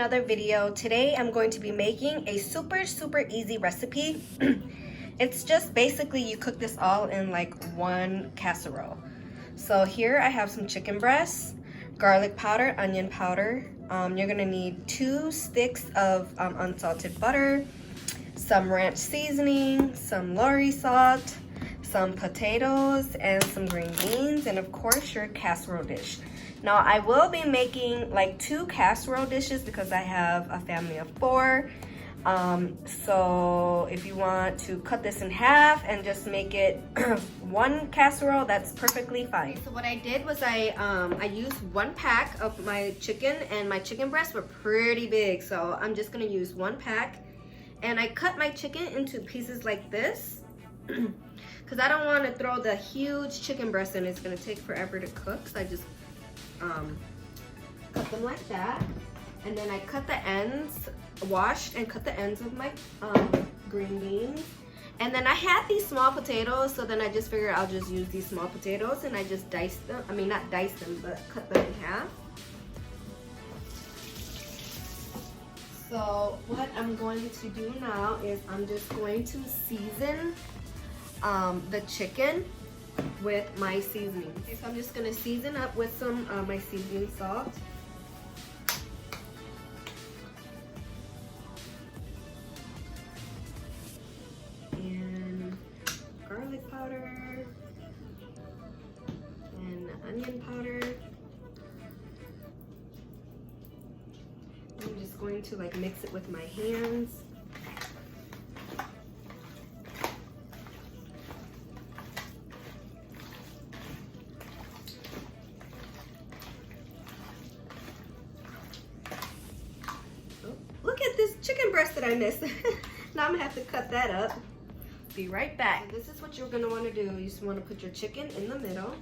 another video. Today I'm going to be making a super easy recipe. It's just basically you cook this all in like one casserole. So here I have some chicken breasts, garlic powder, onion powder. You're gonna need 2 sticks of unsalted butter, some ranch seasoning, some Lorry salt, some potatoes, and some green beans, and of course your casserole dish. Now I will be making like 2 casserole dishes because I have a family of 4. So if you want to cut this in half and just make it 1 casserole, that's perfectly fine. So what I did was I used 1 pack of my chicken, and my chicken breasts were pretty big, so I'm just gonna use 1 pack. And I cut my chicken into pieces like this because I don't want to throw the huge chicken breast in. It's gonna take forever to cook, so I just cut them like that. And then I cut the ends, washed and cut the ends of my green beans. And then I had these small potatoes, so then I just figured I'll just use these small potatoes, and I just diced them. I mean, not diced them, but cut them in half. So what I'm going to do now is I'm just going to season the chicken with my seasoning. Okay, so I'm just gonna season up with some my seasoning salt. And garlic powder. And onion powder. I'm just going to like mix it with my hands. Look at this chicken breast that I missed. Now I'm gonna have to cut that up. Be right back. This is what you're gonna wanna do. You just wanna put your chicken in the middle.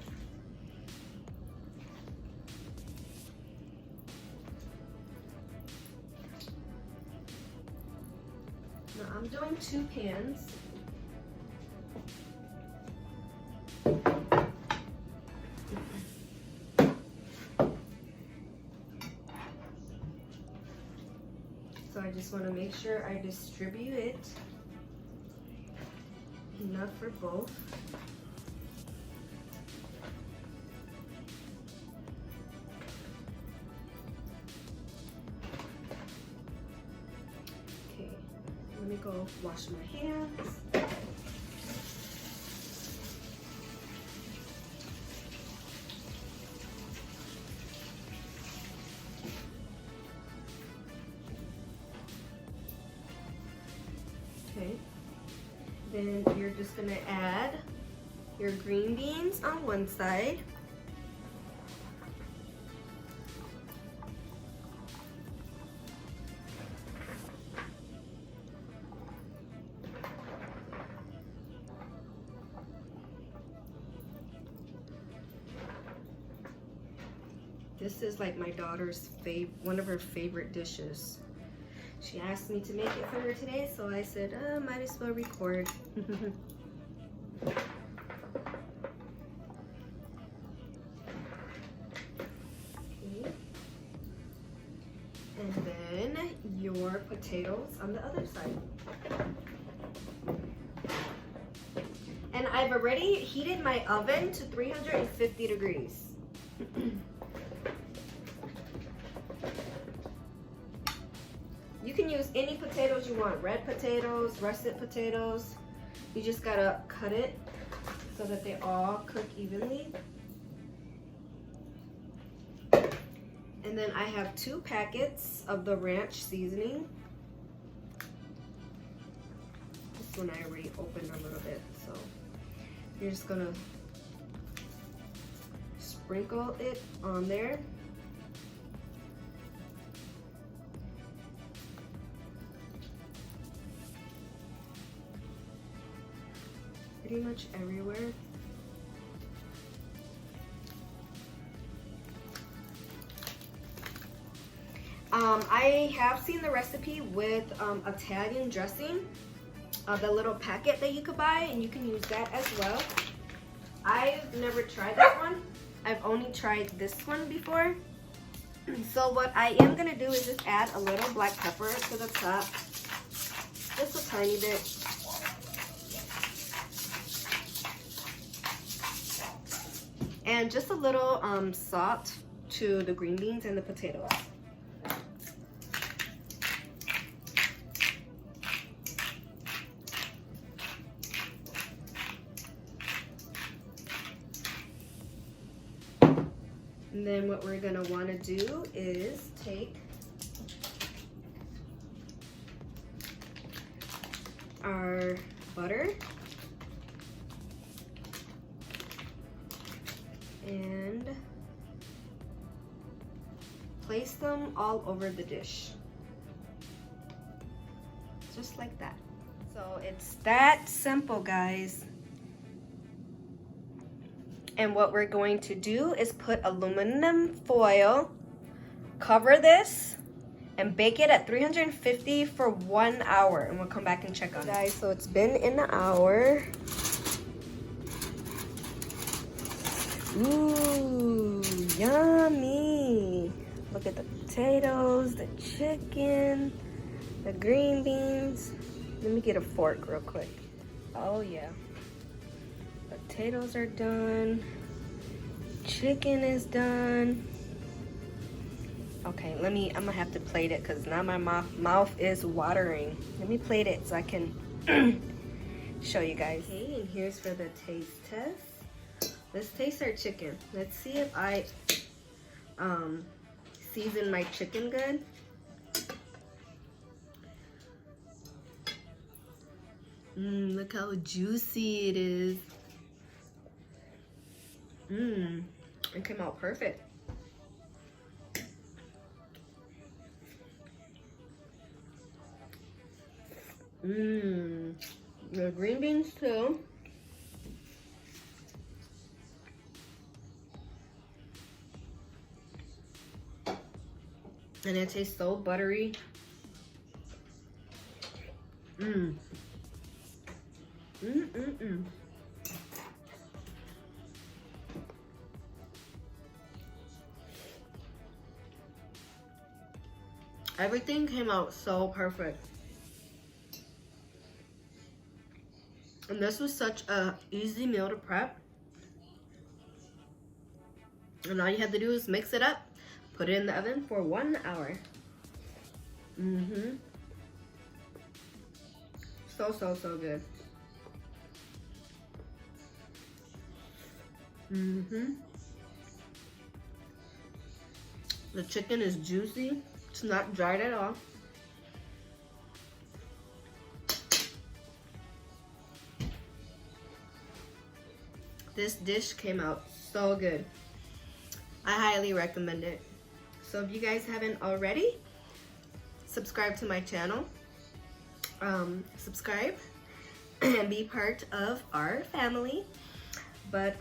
Now I'm doing 2 pans. So I just want to make sure I distribute it enough for both. Okay, let me go wash my hands. Okay, then you're just gonna add your green beans on one side. This is like my daughter's one of her favorite dishes. She asked me to make it for her today, so I said, might as well record. Okay. And then your potatoes on the other side. And I've already heated my oven to 350 degrees. You can use any potatoes you want, red potatoes, russet potatoes. You just gotta cut it so that they all cook evenly. And then I have 2 packets of the ranch seasoning. This one I already opened a little bit, so you're just gonna sprinkle it on there. Pretty much everywhere. I have seen the recipe with Italian dressing, the little packet that you could buy, and you can use that as well. I've never tried that one. I've only tried this one before. So what I am gonna do is just add a little black pepper to the top, just a tiny bit. And just a little salt to the green beans and the potatoes. And then what we're gonna wanna do is take our butter and place them all over the dish. Just like that. So it's that simple, guys. And what we're going to do is put aluminum foil, cover this, and bake it at 350 for 1 hour. And we'll come back and check on it. Guys, so it's been an hour. Ooh, yummy. Look at the potatoes, the chicken, the green beans. Let me get a fork real quick. Oh yeah. Potatoes are done. Chicken is done. Okay, I'm gonna have to plate it because now my mouth is watering. Let me plate it so I can show you guys. Okay, and here's for the taste test. Let's taste our chicken. Let's see if I season my chicken good. Look how juicy it is. It came out perfect. The green beans too. And it tastes so buttery. Everything came out so perfect. And this was such a easy meal to prep. And all you have to do is mix it up, put it in the oven for 1 hour. So good. The chicken is juicy. It's not dried at all. This dish came out so good. I highly recommend it. So if you guys haven't already, subscribe to my channel. Subscribe and be part of our family. But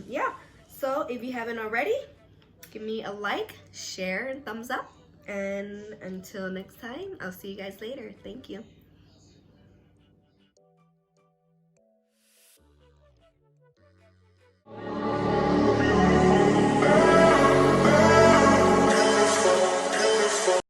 yeah, so if you haven't already, give me a like, share, and thumbs up. And until next time, I'll see you guys later. Thank you.